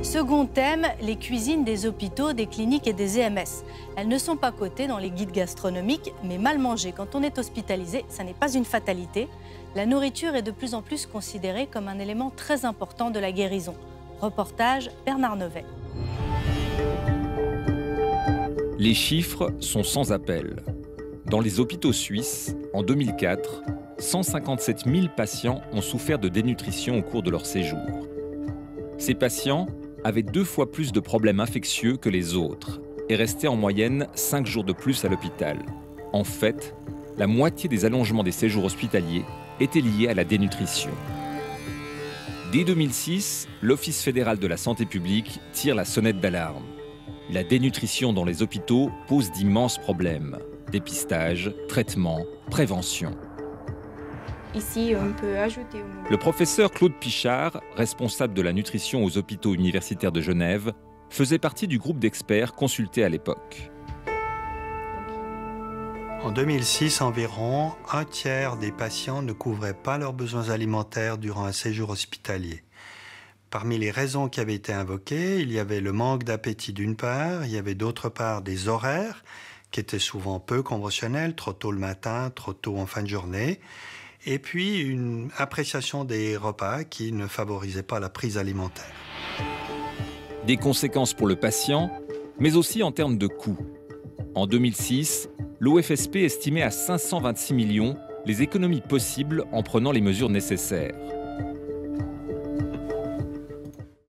Second thème, les cuisines des hôpitaux, des cliniques et des EMS. Elles ne sont pas cotées dans les guides gastronomiques, mais mal manger quand on est hospitalisé, ça n'est pas une fatalité. La nourriture est de plus en plus considérée comme un élément très important de la guérison. Reportage Bernard Nevet. Les chiffres sont sans appel. Dans les hôpitaux suisses, en 2004, 157 000 patients ont souffert de dénutrition au cours de leur séjour. Ces patients avaient 2 fois plus de problèmes infectieux que les autres et restaient en moyenne 5 jours de plus à l'hôpital. En fait, la moitié des allongements des séjours hospitaliers étaient liés à la dénutrition. Dès 2006, l'Office fédéral de la santé publique tire la sonnette d'alarme. La dénutrition dans les hôpitaux pose d'immenses problèmes. Dépistage, traitement, prévention. Ici, on peut ajouter... Le professeur Claude Pichard, responsable de la nutrition aux hôpitaux universitaires de Genève, faisait partie du groupe d'experts consultés à l'époque. En 2006, environ un tiers des patients ne couvraient pas leurs besoins alimentaires durant un séjour hospitalier. Parmi les raisons qui avaient été invoquées, il y avait le manque d'appétit d'une part, il y avait d'autre part des horaires qui étaient souvent peu conventionnels, trop tôt le matin, trop tôt en fin de journée, et puis une appréciation des repas qui ne favorisait pas la prise alimentaire. Des conséquences pour le patient, mais aussi en termes de coûts. En 2006, l'OFSP estimait à 526 millions les économies possibles en prenant les mesures nécessaires.